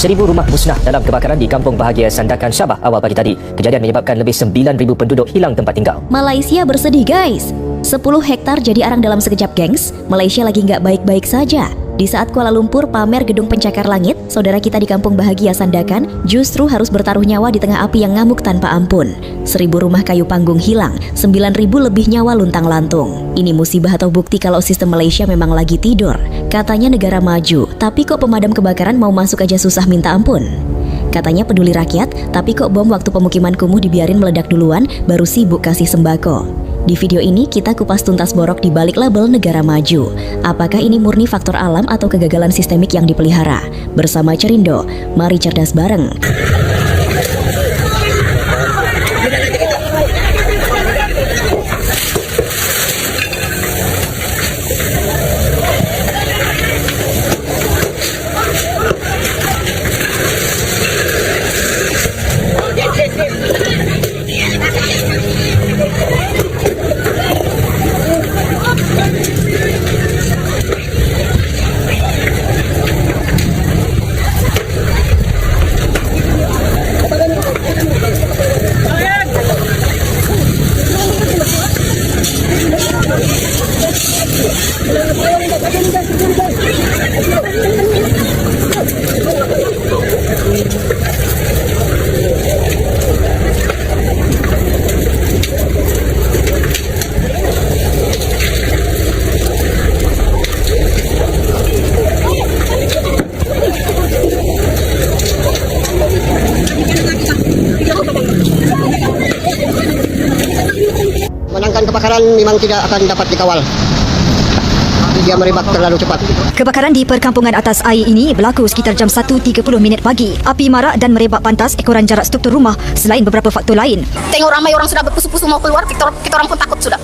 1,000 rumah musnah dalam kebakaran di Kampung Bahagia Sandakan, Sabah awal pagi tadi. Kejadian menyebabkan lebih 9,000 penduduk hilang tempat tinggal. Malaysia bersedih guys. 10 hektar jadi arang dalam sekejap gengs. Malaysia lagi nggak baik-baik saja. Di saat Kuala Lumpur pamer gedung pencakar langit, saudara kita di Kampung Bahagia Sandakan justru harus bertaruh nyawa di tengah api yang ngamuk tanpa ampun. 1.000 rumah kayu panggung hilang, 9.000 lebih nyawa luntang-lantung. Ini musibah atau bukti kalau sistem Malaysia memang lagi tidur. Katanya negara maju, tapi kok pemadam kebakaran mau masuk aja susah minta ampun. Katanya peduli rakyat, tapi kok bom waktu pemukiman kumuh dibiarin meledak duluan, baru sibuk kasih sembako. Di video ini kita kupas tuntas borok di balik label negara maju. Apakah ini murni faktor alam atau kegagalan sistemik yang dipelihara? Bersama Cerindo, mari cerdas bareng. Menangkan kebakaran memang tidak akan dapat dikawal. Dia merebak terlalu cepat. Kebakaran di perkampungan atas air ini berlaku sekitar jam 1.30 pagi. Api marak dan merebak pantas ekoran jarak struktur rumah selain beberapa faktor lain. Tengok ramai orang sudah berpusu-pusu mau keluar, kita orang pun takut sudah.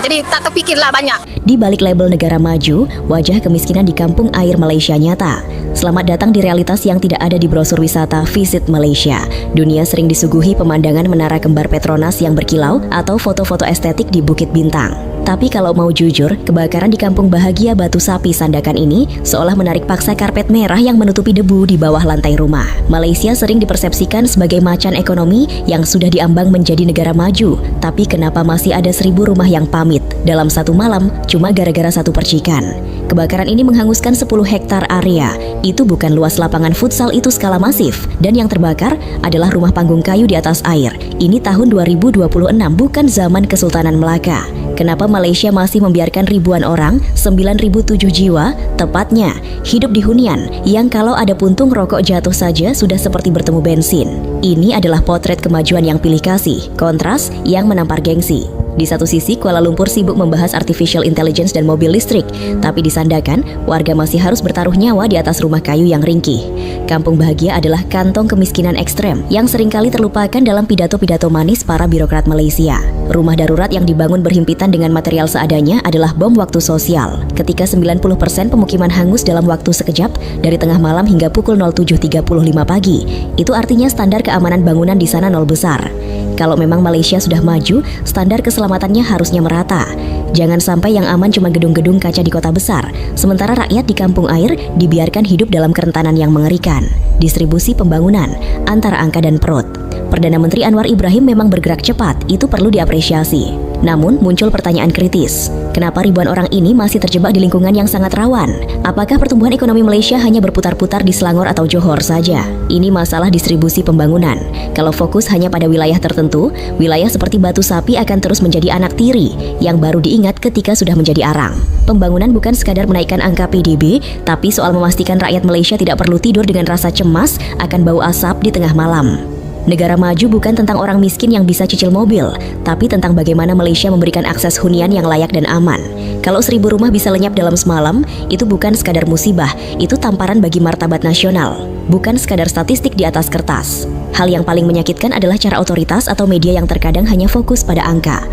Jadi tak terpikirlah banyak. Di balik label negara maju, wajah kemiskinan di kampung air Malaysia nyata. Selamat datang di realitas yang tidak ada di brosur wisata Visit Malaysia. Dunia sering disuguhi pemandangan menara kembar Petronas yang berkilau atau foto-foto estetik di Bukit Bintang. Tapi kalau mau jujur, kebakaran di Kampung Bahagia Batu Sapi Sandakan ini seolah menarik paksa karpet merah yang menutupi debu di bawah lantai rumah. Malaysia sering dipersepsikan sebagai macan ekonomi yang sudah diambang menjadi negara maju. Tapi kenapa masih ada 1.000 rumah yang pamit dalam satu malam cuma gara-gara satu percikan? Kebakaran ini menghanguskan 10 hektar area. Itu bukan luas lapangan futsal, itu skala masif. Dan yang terbakar adalah rumah panggung kayu di atas air. Ini tahun 2026, bukan zaman Kesultanan Melaka. Kenapa Malaysia masih membiarkan ribuan orang, 9.007 jiwa, tepatnya, hidup di hunian yang kalau ada puntung rokok jatuh saja sudah seperti bertemu bensin. Ini adalah potret kemajuan yang pilih kasih, kontras yang menampar gengsi. Di satu sisi, Kuala Lumpur sibuk membahas artificial intelligence dan mobil listrik, tapi di Sandakan, warga masih harus bertaruh nyawa di atas rumah kayu yang ringkih. Kampung Bahagia adalah kantong kemiskinan ekstrem yang seringkali terlupakan dalam pidato-pidato manis para birokrat Malaysia. Rumah darurat yang dibangun berhimpitan dengan material seadanya adalah bom waktu sosial. Ketika 90% pemukiman hangus dalam waktu sekejap dari tengah malam hingga pukul 07.35 pagi, itu artinya standar keamanan bangunan di sana nol besar. Kalau memang Malaysia sudah maju, standar keselamatannya harusnya merata. Jangan sampai yang aman cuma gedung-gedung kaca di kota besar, sementara rakyat di kampung air dibiarkan hidup dalam kerentanan yang mengerikan. Distribusi pembangunan antara angka dan perut. Perdana Menteri Anwar Ibrahim memang bergerak cepat, itu perlu diapresiasi. Namun muncul pertanyaan kritis, kenapa ribuan orang ini masih terjebak di lingkungan yang sangat rawan? Apakah pertumbuhan ekonomi Malaysia hanya berputar-putar di Selangor atau Johor saja? Ini masalah distribusi pembangunan. Kalau fokus hanya pada wilayah tertentu, wilayah seperti Batu Sapi akan terus menjadi anak tiri yang baru diingat ketika sudah menjadi arang. Pembangunan bukan sekadar menaikkan angka PDB, tapi soal memastikan rakyat Malaysia tidak perlu tidur dengan rasa cemas akan bau asap di tengah malam. Negara maju bukan tentang orang miskin yang bisa cicil mobil, tapi tentang bagaimana Malaysia memberikan akses hunian yang layak dan aman. Kalau 1.000 rumah bisa lenyap dalam semalam, itu bukan sekadar musibah, itu tamparan bagi martabat nasional, bukan sekadar statistik di atas kertas. Hal yang paling menyakitkan adalah cara otoritas atau media yang terkadang hanya fokus pada angka.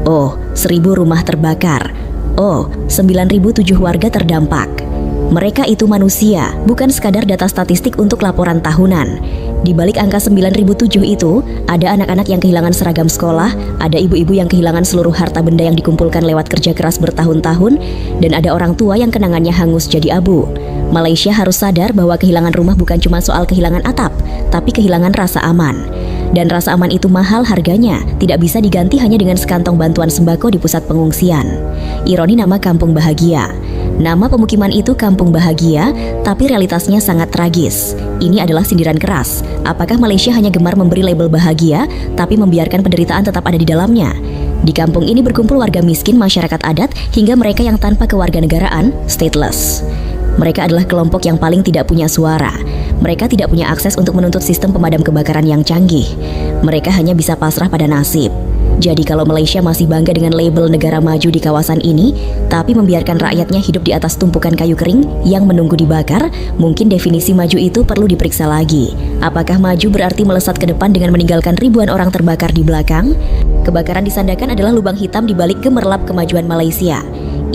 Oh, 1.000 rumah terbakar. Oh, 9.007 warga terdampak. Mereka itu manusia, bukan sekadar data statistik untuk laporan tahunan. Di balik angka 9.007 itu, ada anak-anak yang kehilangan seragam sekolah, ada ibu-ibu yang kehilangan seluruh harta benda yang dikumpulkan lewat kerja keras bertahun-tahun, dan ada orang tua yang kenangannya hangus jadi abu. Malaysia harus sadar bahwa kehilangan rumah bukan cuma soal kehilangan atap, tapi kehilangan rasa aman. Dan rasa aman itu mahal harganya, tidak bisa diganti hanya dengan sekantong bantuan sembako di pusat pengungsian. Ironi nama Kampung Bahagia. Nama pemukiman itu Kampung Bahagia, tapi realitasnya sangat tragis. Ini adalah sindiran keras. Apakah Malaysia hanya gemar memberi label bahagia, tapi membiarkan penderitaan tetap ada di dalamnya? Di kampung ini berkumpul warga miskin, masyarakat adat, hingga mereka yang tanpa kewarganegaraan, stateless. Mereka adalah kelompok yang paling tidak punya suara. Mereka tidak punya akses untuk menuntut sistem pemadam kebakaran yang canggih. Mereka hanya bisa pasrah pada nasib. Jadi kalau Malaysia masih bangga dengan label negara maju di kawasan ini, tapi membiarkan rakyatnya hidup di atas tumpukan kayu kering yang menunggu dibakar, mungkin definisi maju itu perlu diperiksa lagi. Apakah maju berarti melesat ke depan dengan meninggalkan ribuan orang terbakar di belakang? Kebakaran di Sandakan adalah lubang hitam di balik gemerlap kemajuan Malaysia.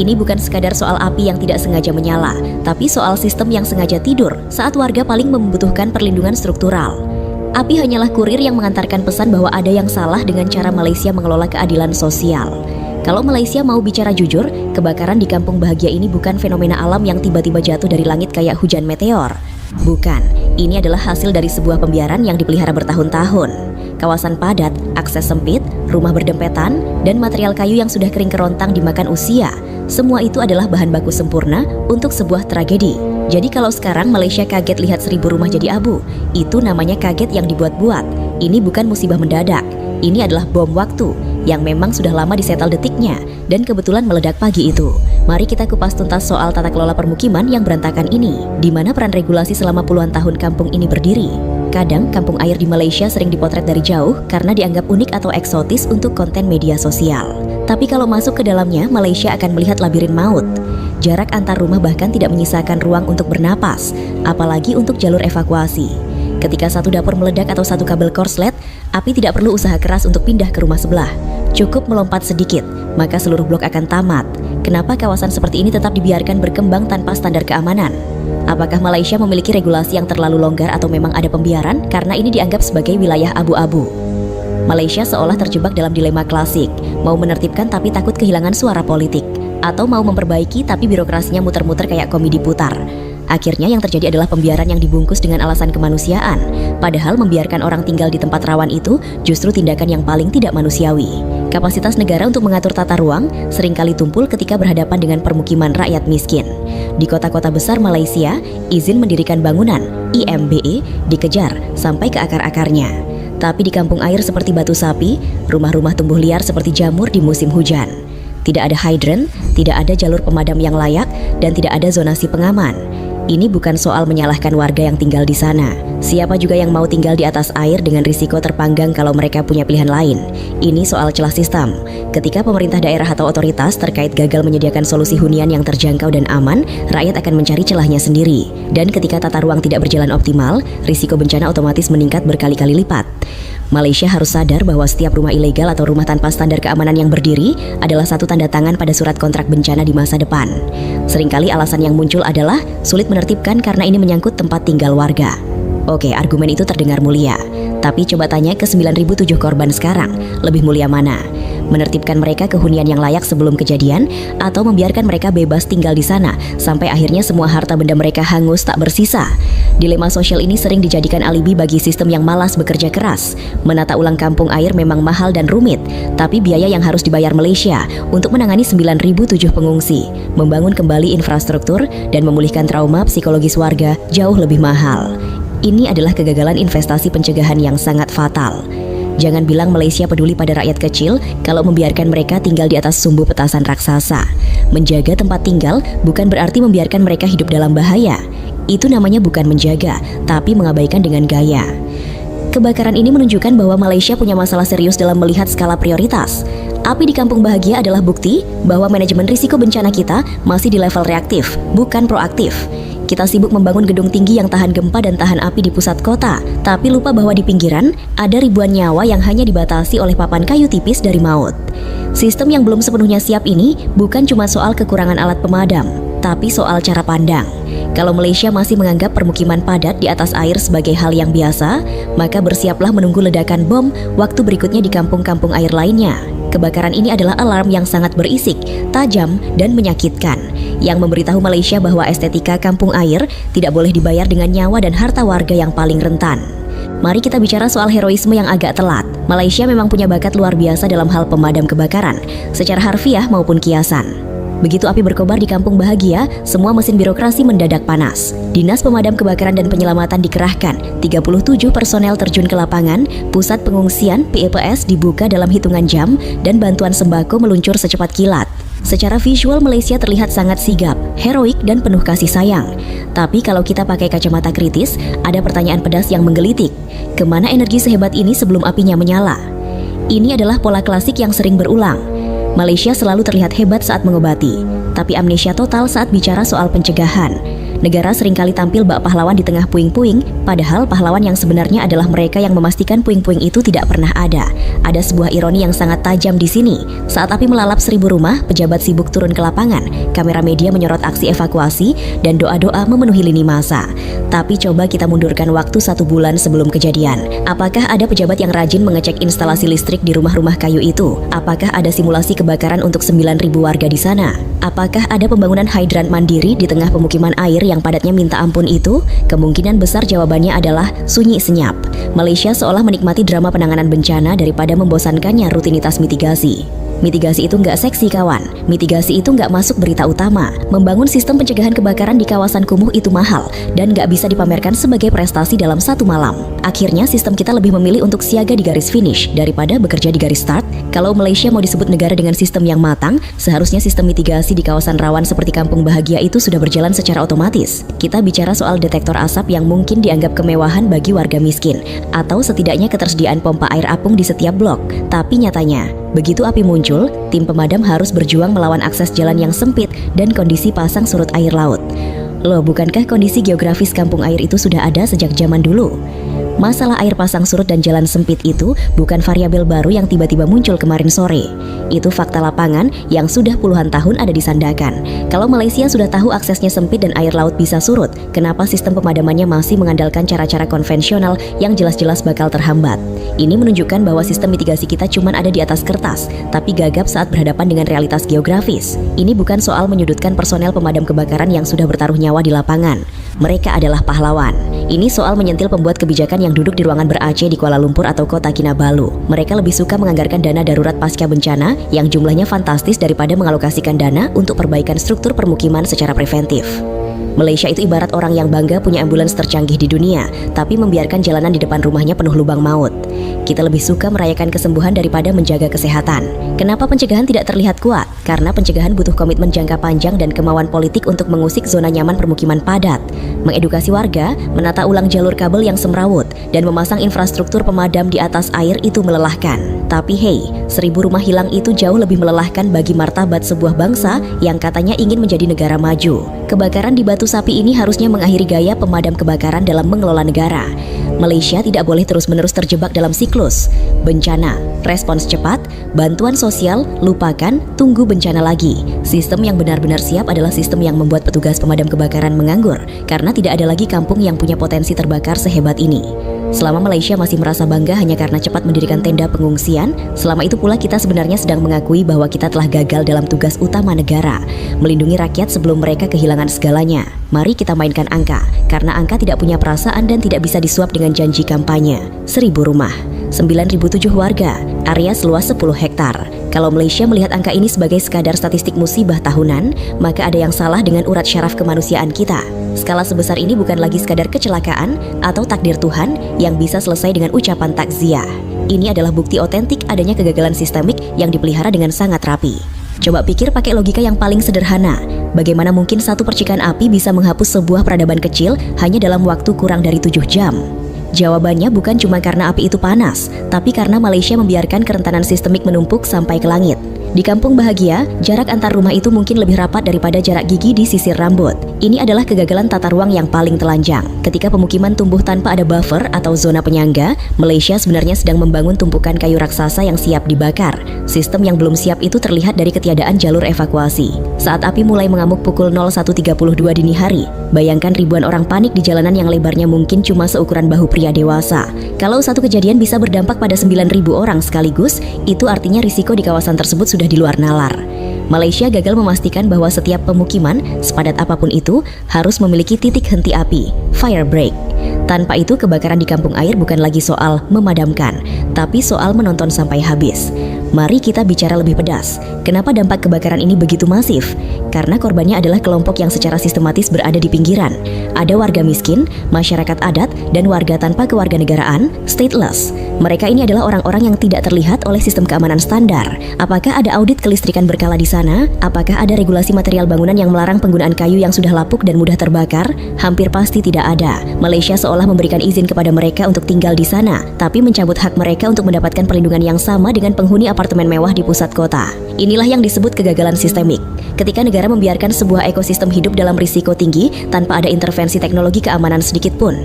Ini bukan sekadar soal api yang tidak sengaja menyala, tapi soal sistem yang sengaja tidur saat warga paling membutuhkan perlindungan struktural. Api hanyalah kurir yang mengantarkan pesan bahwa ada yang salah dengan cara Malaysia mengelola keadilan sosial. Kalau Malaysia mau bicara jujur, kebakaran di Kampung Bahagia ini bukan fenomena alam yang tiba-tiba jatuh dari langit kayak hujan meteor. Bukan, ini adalah hasil dari sebuah pembiaran yang dipelihara bertahun-tahun. Kawasan padat, akses sempit, rumah berdempetan, dan material kayu yang sudah kering kerontang dimakan usia. Semua itu adalah bahan baku sempurna untuk sebuah tragedi. Jadi kalau sekarang Malaysia kaget lihat 1000 rumah jadi abu, itu namanya kaget yang dibuat-buat. Ini bukan musibah mendadak. Ini adalah bom waktu yang memang sudah lama disetel detiknya dan kebetulan meledak pagi itu. Mari kita kupas tuntas soal tata kelola permukiman yang berantakan ini, di mana peran regulasi selama puluhan tahun kampung ini berdiri. Kadang kampung air di Malaysia sering dipotret dari jauh karena dianggap unik atau eksotis untuk konten media sosial. Tapi kalau masuk ke dalamnya, Malaysia akan melihat labirin maut. Jarak antar rumah bahkan tidak menyisakan ruang untuk bernapas, apalagi untuk jalur evakuasi. Ketika satu dapur meledak atau satu kabel korslet, api tidak perlu usaha keras untuk pindah ke rumah sebelah. Cukup melompat sedikit, maka seluruh blok akan tamat. Kenapa kawasan seperti ini tetap dibiarkan berkembang tanpa standar keamanan? Apakah Malaysia memiliki regulasi yang terlalu longgar atau memang ada pembiaran karena ini dianggap sebagai wilayah abu-abu? Malaysia seolah terjebak dalam dilema klasik, mau menertibkan tapi takut kehilangan suara politik, atau mau memperbaiki tapi birokrasinya muter-muter kayak komedi putar. Akhirnya yang terjadi adalah pembiaran yang dibungkus dengan alasan kemanusiaan, padahal membiarkan orang tinggal di tempat rawan itu justru tindakan yang paling tidak manusiawi. Kapasitas negara untuk mengatur tata ruang seringkali tumpul ketika berhadapan dengan permukiman rakyat miskin. Di kota-kota besar Malaysia, izin mendirikan bangunan IMBE dikejar sampai ke akar-akarnya. Tapi di kampung air seperti Batu Sapi, rumah-rumah tumbuh liar seperti jamur di musim hujan. Tidak ada hydrant, tidak ada jalur pemadam yang layak, dan tidak ada zonasi pengaman. Ini bukan soal menyalahkan warga yang tinggal di sana. Siapa juga yang mau tinggal di atas air dengan risiko terpanggang kalau mereka punya pilihan lain. Ini soal celah sistem. Ketika pemerintah daerah atau otoritas terkait gagal menyediakan solusi hunian yang terjangkau dan aman, rakyat akan mencari celahnya sendiri. Dan ketika tata ruang tidak berjalan optimal, risiko bencana otomatis meningkat berkali-kali lipat. Malaysia harus sadar bahwa setiap rumah ilegal atau rumah tanpa standar keamanan yang berdiri adalah satu tanda tangan pada surat kontrak bencana di masa depan. Seringkali alasan yang muncul adalah sulit menertibkan karena ini menyangkut tempat tinggal warga. Oke, argumen itu terdengar mulia. Tapi coba tanya ke 9.007 korban sekarang, lebih mulia mana? Menertibkan mereka ke hunian yang layak sebelum kejadian, atau membiarkan mereka bebas tinggal di sana sampai akhirnya semua harta benda mereka hangus tak bersisa? Dilema sosial ini sering dijadikan alibi bagi sistem yang malas bekerja keras. Menata ulang kampung air memang mahal dan rumit, tapi biaya yang harus dibayar Malaysia untuk menangani 9.007 pengungsi, membangun kembali infrastruktur, dan memulihkan trauma psikologis warga jauh lebih mahal. Ini adalah kegagalan investasi pencegahan yang sangat fatal. Jangan bilang Malaysia peduli pada rakyat kecil kalau membiarkan mereka tinggal di atas sumbu petasan raksasa. Menjaga tempat tinggal bukan berarti membiarkan mereka hidup dalam bahaya. Itu namanya bukan menjaga, tapi mengabaikan dengan gaya. Kebakaran ini menunjukkan bahwa Malaysia punya masalah serius dalam melihat skala prioritas. Api di Kampung Bahagia adalah bukti bahwa manajemen risiko bencana kita masih di level reaktif, bukan proaktif. Kita sibuk membangun gedung tinggi yang tahan gempa dan tahan api di pusat kota, tapi lupa bahwa di pinggiran ada ribuan nyawa yang hanya dibatasi oleh papan kayu tipis dari maut. Sistem yang belum sepenuhnya siap ini bukan cuma soal kekurangan alat pemadam, tapi soal cara pandang. Kalau Malaysia masih menganggap permukiman padat di atas air sebagai hal yang biasa, maka bersiaplah menunggu ledakan bom waktu berikutnya di kampung-kampung air lainnya. Kebakaran ini adalah alarm yang sangat berisik, tajam, dan menyakitkan. yang memberitahu Malaysia bahwa estetika kampung air tidak boleh dibayar dengan nyawa dan harta warga yang paling rentan. Mari kita bicara soal heroisme yang agak telat. Malaysia memang punya bakat luar biasa dalam hal pemadam kebakaran, secara harfiah maupun kiasan. Begitu api berkobar di Kampung Bahagia, semua mesin birokrasi mendadak panas. Dinas Pemadam Kebakaran dan Penyelamatan dikerahkan, 37 personel terjun ke lapangan, pusat pengungsian PEPS dibuka dalam hitungan jam, dan bantuan sembako meluncur secepat kilat. Secara visual Malaysia terlihat sangat sigap, heroik, dan penuh kasih sayang. Tapi kalau kita pakai kacamata kritis, ada pertanyaan pedas yang menggelitik. Kemana energi sehebat ini sebelum apinya menyala? Ini adalah pola klasik yang sering berulang. Malaysia selalu terlihat hebat saat mengobati, tapi amnesia total saat bicara soal pencegahan. Negara seringkali tampil bak pahlawan di tengah puing-puing, padahal pahlawan yang sebenarnya adalah mereka yang memastikan puing-puing itu tidak pernah ada. Ada sebuah ironi yang sangat tajam di sini. Saat api melalap 1000 rumah, pejabat sibuk turun ke lapangan, kamera media menyorot aksi evakuasi, dan doa-doa memenuhi lini masa. Tapi coba kita mundurkan waktu 1 bulan sebelum kejadian. Apakah ada pejabat yang rajin mengecek instalasi listrik di rumah-rumah kayu itu? Apakah ada simulasi kebakaran untuk 9.000 warga di sana? Apakah ada pembangunan hidran mandiri di tengah pemukiman air yang padatnya minta ampun itu? Kemungkinan besar jawabannya adalah sunyi senyap. Malaysia seolah menikmati drama penanganan bencana daripada membosankannya rutinitas mitigasi. Mitigasi itu nggak seksi kawan, mitigasi itu nggak masuk berita utama. Membangun sistem pencegahan kebakaran di kawasan kumuh itu mahal dan nggak bisa dipamerkan sebagai prestasi dalam 1 malam. Akhirnya sistem kita lebih memilih untuk siaga di garis finish daripada bekerja di garis start. Kalau Malaysia mau disebut negara dengan sistem yang matang, seharusnya sistem mitigasi di kawasan rawan seperti Kampung Bahagia itu sudah berjalan secara otomatis. Kita bicara soal detektor asap yang mungkin dianggap kemewahan bagi warga miskin, atau setidaknya ketersediaan pompa air apung di setiap blok. Tapi nyatanya, begitu api muncul, tim pemadam harus berjuang melawan akses jalan yang sempit dan kondisi pasang surut air laut. Loh, bukankah kondisi geografis kampung air itu sudah ada sejak zaman dulu? Masalah air pasang surut dan jalan sempit itu bukan variabel baru yang tiba-tiba muncul kemarin sore. Itu fakta lapangan yang sudah puluhan tahun ada di Sandakan. Kalau Malaysia sudah tahu aksesnya sempit dan air laut bisa surut, kenapa sistem pemadamannya masih mengandalkan cara-cara konvensional yang jelas-jelas bakal terhambat? Ini menunjukkan bahwa sistem mitigasi kita cuma ada di atas kertas, tapi gagap saat berhadapan dengan realitas geografis. Ini bukan soal menyudutkan personel pemadam kebakaran yang sudah bertaruh nyawa di lapangan. Mereka adalah pahlawan. Ini soal menyentil pembuat kebijakan yang duduk di ruangan ber-AC di Kuala Lumpur atau Kota Kinabalu. Mereka lebih suka menganggarkan dana darurat pasca bencana yang jumlahnya fantastis daripada mengalokasikan dana untuk perbaikan struktur permukiman secara preventif. Malaysia itu ibarat orang yang bangga punya ambulans tercanggih di dunia, tapi membiarkan jalanan di depan rumahnya penuh lubang maut. Kita lebih suka merayakan kesembuhan daripada menjaga kesehatan. Kenapa pencegahan tidak terlihat kuat? Karena pencegahan butuh komitmen jangka panjang dan kemauan politik untuk mengusik zona nyaman permukiman padat, mengedukasi warga, menata ulang jalur kabel yang semrawut, dan memasang infrastruktur pemadam di atas air itu melelahkan. Tapi hey, 1000 rumah hilang itu jauh lebih melelahkan bagi martabat sebuah bangsa yang katanya ingin menjadi negara maju. Kebakaran di Batu Sapi ini harusnya mengakhiri gaya pemadam kebakaran dalam mengelola negara. Malaysia tidak boleh terus-menerus terjebak dalam siklus bencana, respons cepat, bantuan sosial, lupakan, tunggu bencana lagi. Sistem yang benar-benar siap adalah sistem yang membuat petugas pemadam kebakaran menganggur, karena tidak ada lagi kampung yang punya potensi terbakar sehebat ini. Selama Malaysia masih merasa bangga hanya karena cepat mendirikan tenda pengungsian, selama itu pula kita sebenarnya sedang mengakui bahwa kita telah gagal dalam tugas utama negara, melindungi rakyat sebelum mereka kehilangan segalanya. Mari kita mainkan angka, karena angka tidak punya perasaan dan tidak bisa disuap dengan janji kampanye. 1000 rumah, 9.007 warga, area seluas 10 hektar. Kalau Malaysia melihat angka ini sebagai sekadar statistik musibah tahunan, maka ada yang salah dengan urat syaraf kemanusiaan kita. Skala sebesar ini bukan lagi sekadar kecelakaan atau takdir Tuhan yang bisa selesai dengan ucapan takziah. Ini adalah bukti otentik adanya kegagalan sistemik yang dipelihara dengan sangat rapi. Coba pikir pakai logika yang paling sederhana. Bagaimana mungkin satu percikan api bisa menghapus sebuah peradaban kecil hanya dalam waktu kurang dari 7 jam? Jawabannya bukan cuma karena api itu panas, tapi karena Malaysia membiarkan kerentanan sistemik menumpuk sampai ke langit. Di Kampung Bahagia, jarak antar rumah itu mungkin lebih rapat daripada jarak gigi di sisir rambut. Ini adalah kegagalan tata ruang yang paling telanjang. Ketika pemukiman tumbuh tanpa ada buffer atau zona penyangga, Malaysia sebenarnya sedang membangun tumpukan kayu raksasa yang siap dibakar. Sistem yang belum siap itu terlihat dari ketiadaan jalur evakuasi. Saat api mulai mengamuk pukul 01.32 dini hari, bayangkan ribuan orang panik di jalanan yang lebarnya mungkin cuma seukuran bahu pria dewasa. Kalau satu kejadian bisa berdampak pada 9.000 orang sekaligus, itu artinya risiko di kawasan tersebut sudah sudah di luar nalar. Malaysia gagal memastikan bahwa setiap pemukiman, sepadat apapun itu, harus memiliki titik henti api, fire break. Tanpa itu, kebakaran di kampung air bukan lagi soal memadamkan, tapi soal menonton sampai habis. Mari kita bicara lebih pedas. Kenapa dampak kebakaran ini begitu masif? Karena korbannya adalah kelompok yang secara sistematis berada di pinggiran. Ada warga miskin, masyarakat adat, dan warga tanpa kewarganegaraan, stateless. Mereka ini adalah orang-orang yang tidak terlihat oleh sistem keamanan standar. Apakah ada audit kelistrikan berkala di sana? Apakah ada regulasi material bangunan yang melarang penggunaan kayu yang sudah lapuk dan mudah terbakar? Hampir pasti tidak ada. Malaysia seolah memberikan izin kepada mereka untuk tinggal di sana, tapi mencabut hak mereka untuk mendapatkan perlindungan yang sama dengan penghuni apartemen mewah di pusat kota. Inilah yang disebut kegagalan sistemik. Ketika negara membiarkan sebuah ekosistem hidup dalam risiko tinggi tanpa ada intervensi teknologi keamanan sedikit pun.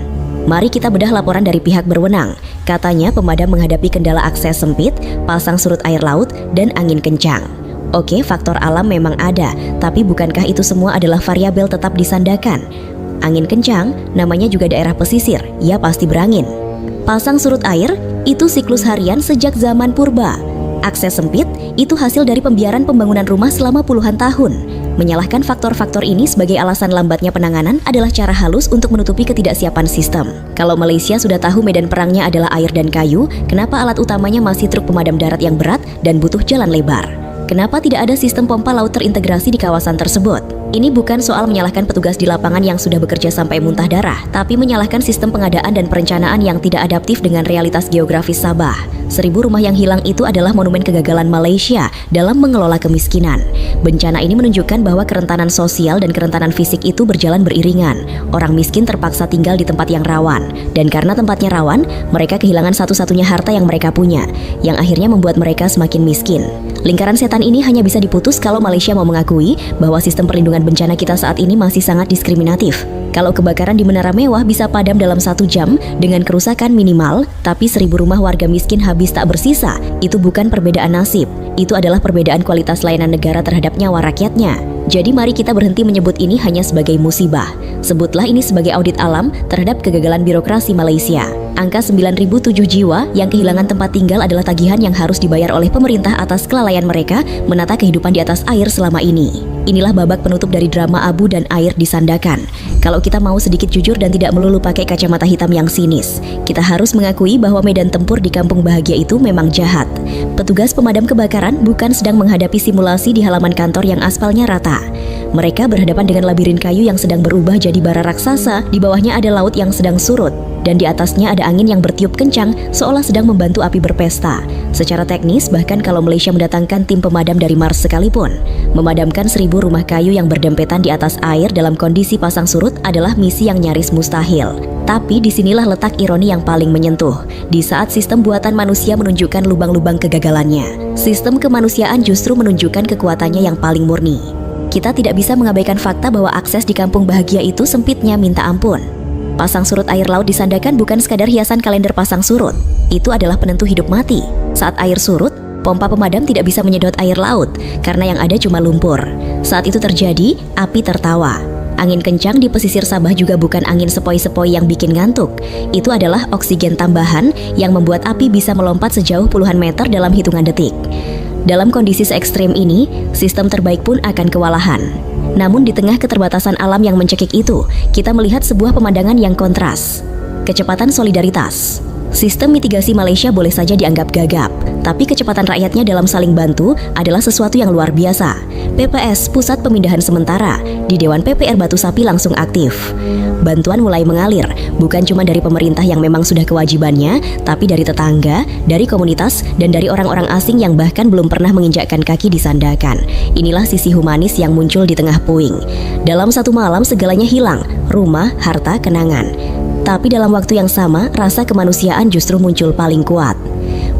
Mari kita bedah laporan dari pihak berwenang. Katanya pemadam menghadapi kendala akses sempit, pasang surut air laut, dan angin kencang. Oke, faktor alam memang ada, tapi bukankah itu semua adalah variabel tetap disandakan? Angin kencang, namanya juga daerah pesisir, ya pasti berangin. Pasang surut air, itu siklus harian sejak zaman purba. Akses sempit, itu hasil dari pembiaran pembangunan rumah selama puluhan tahun. Menyalahkan faktor-faktor ini sebagai alasan lambatnya penanganan adalah cara halus untuk menutupi ketidaksiapan sistem. Kalau Malaysia sudah tahu medan perangnya adalah air dan kayu, kenapa alat utamanya masih truk pemadam darat yang berat dan butuh jalan lebar? Kenapa tidak ada sistem pompa laut terintegrasi di kawasan tersebut? Ini bukan soal menyalahkan petugas di lapangan yang sudah bekerja sampai muntah darah, tapi menyalahkan sistem pengadaan dan perencanaan yang tidak adaptif dengan realitas geografis Sabah. 1000 rumah yang hilang itu adalah monumen kegagalan Malaysia dalam mengelola kemiskinan. Bencana ini menunjukkan bahwa kerentanan sosial dan kerentanan fisik itu berjalan beriringan. Orang miskin terpaksa tinggal di tempat yang rawan, dan karena tempatnya rawan, mereka kehilangan satu-satunya harta yang mereka punya, yang akhirnya membuat mereka semakin miskin. Lingkaran setan ini hanya bisa diputus kalau Malaysia mau mengakui bahwa sistem perlindungan bencana kita saat ini masih sangat diskriminatif. Kalau kebakaran di Menara Mewah bisa padam dalam 1 jam dengan kerusakan minimal, tapi 1000 rumah warga miskin habis tak bersisa, itu bukan perbedaan nasib. Itu adalah perbedaan kualitas layanan negara terhadap nyawa rakyatnya. Jadi mari kita berhenti menyebut ini hanya sebagai musibah. Sebutlah ini sebagai audit alam terhadap kegagalan birokrasi Malaysia. Angka 9.007 jiwa yang kehilangan tempat tinggal adalah tagihan yang harus dibayar oleh pemerintah atas kelalaian mereka menata kehidupan di atas air selama ini. Inilah babak penutup dari drama abu dan air di Sandakan. Kalau kita mau sedikit jujur dan tidak melulu pakai kacamata hitam yang sinis, kita harus mengakui bahwa medan tempur di Kampung Bahagia itu memang jahat. Petugas pemadam kebakaran bukan sedang menghadapi simulasi di halaman kantor yang aspalnya rata. Mereka berhadapan dengan labirin kayu yang sedang berubah jadi bara raksasa, di bawahnya ada laut yang sedang surut, dan di atasnya ada angin yang bertiup kencang seolah sedang membantu api berpesta. Secara teknis, bahkan kalau Malaysia mendatangkan tim pemadam dari Mars sekalipun, memadamkan 1000 rumah kayu yang berdempetan di atas air dalam kondisi pasang surut adalah misi yang nyaris mustahil. Tapi disinilah letak ironi yang paling menyentuh. Di saat sistem buatan manusia menunjukkan lubang-lubang kegagalannya, sistem kemanusiaan justru menunjukkan kekuatannya yang paling murni. Kita tidak bisa mengabaikan fakta bahwa akses di Kampung Bahagia itu sempitnya minta ampun. Pasang surut air laut di Sandakan bukan sekadar hiasan kalender pasang surut. Itu adalah penentu hidup mati. Saat air surut, pompa pemadam tidak bisa menyedot air laut karena yang ada cuma lumpur. Saat itu terjadi, api tertawa. Angin kencang di pesisir Sabah juga bukan angin sepoi-sepoi yang bikin ngantuk. Itu adalah oksigen tambahan yang membuat api bisa melompat sejauh puluhan meter dalam hitungan detik. Dalam kondisi se-ekstrem ini, sistem terbaik pun akan kewalahan. Namun di tengah keterbatasan alam yang mencekik itu, kita melihat sebuah pemandangan yang kontras. Kecepatan solidaritas. Sistem mitigasi Malaysia boleh saja dianggap gagap, tapi kecepatan rakyatnya dalam saling bantu adalah sesuatu yang luar biasa. PPS, Pusat Pemindahan Sementara, di Dewan PPR Batu Sapi langsung aktif. Bantuan mulai mengalir, bukan cuma dari pemerintah yang memang sudah kewajibannya, tapi dari tetangga, dari komunitas, dan dari orang-orang asing yang bahkan belum pernah menginjakkan kaki di Sandakan. Inilah sisi humanis yang muncul di tengah puing. Dalam satu malam segalanya hilang, rumah, harta, kenangan. Tapi dalam waktu yang sama, rasa kemanusiaan justru muncul paling kuat.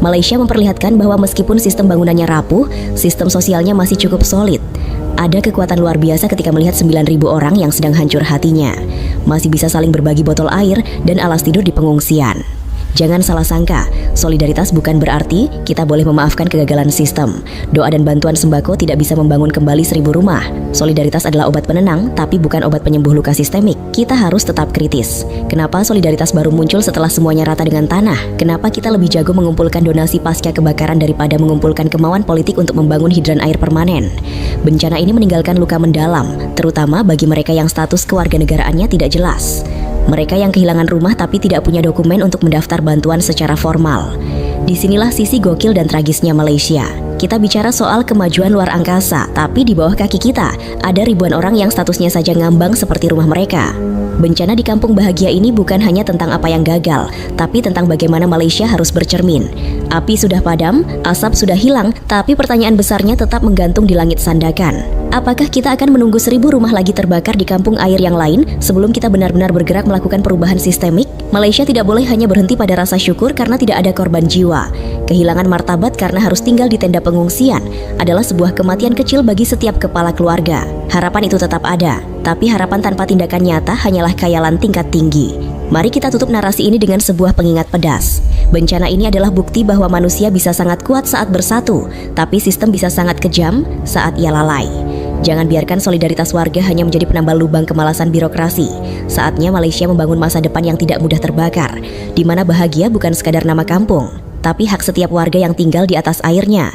Malaysia memperlihatkan bahwa meskipun sistem bangunannya rapuh, sistem sosialnya masih cukup solid. Ada kekuatan luar biasa ketika melihat 9.000 orang yang sedang hancur hatinya masih bisa saling berbagi botol air dan alas tidur di pengungsian. Jangan salah sangka, solidaritas bukan berarti kita boleh memaafkan kegagalan sistem. Doa dan bantuan sembako tidak bisa membangun kembali 1000 rumah. Solidaritas adalah obat penenang, tapi bukan obat penyembuh luka sistemik. Kita harus tetap kritis. Kenapa solidaritas baru muncul setelah semuanya rata dengan tanah? Kenapa kita lebih jago mengumpulkan donasi pasca kebakaran daripada mengumpulkan kemauan politik untuk membangun hidran air permanen? Bencana ini meninggalkan luka mendalam, terutama bagi mereka yang status kewarganegaraannya tidak jelas. Mereka yang kehilangan rumah tapi tidak punya dokumen untuk mendaftar bantuan secara formal. Disinilah sisi gokil dan tragisnya Malaysia. Kita bicara soal kemajuan luar angkasa, tapi di bawah kaki kita ada ribuan orang yang statusnya saja ngambang seperti rumah mereka. Bencana di kampung bahagia ini bukan hanya tentang apa yang gagal, tapi tentang bagaimana Malaysia harus bercermin. Api sudah padam, asap sudah hilang, tapi pertanyaan besarnya tetap menggantung di langit sandakan. Apakah kita akan menunggu 1000 rumah lagi terbakar di kampung air yang lain sebelum kita benar-benar bergerak melakukan perubahan sistemik? Malaysia tidak boleh hanya berhenti pada rasa syukur karena tidak ada korban jiwa. Kehilangan martabat karena harus tinggal di tenda pengungsian adalah sebuah kematian kecil bagi setiap kepala keluarga. Harapan itu tetap ada, tapi harapan tanpa tindakan nyata hanyalah khayalan tingkat tinggi. Mari kita tutup narasi ini dengan sebuah pengingat pedas. Bencana ini adalah bukti bahwa manusia bisa sangat kuat saat bersatu, tapi sistem bisa sangat kejam saat ia lalai. Jangan biarkan solidaritas warga hanya menjadi penambal lubang kemalasan birokrasi. Saatnya Malaysia membangun masa depan yang tidak mudah terbakar, di mana bahagia bukan sekadar nama kampung, tapi hak setiap warga yang tinggal di atas airnya.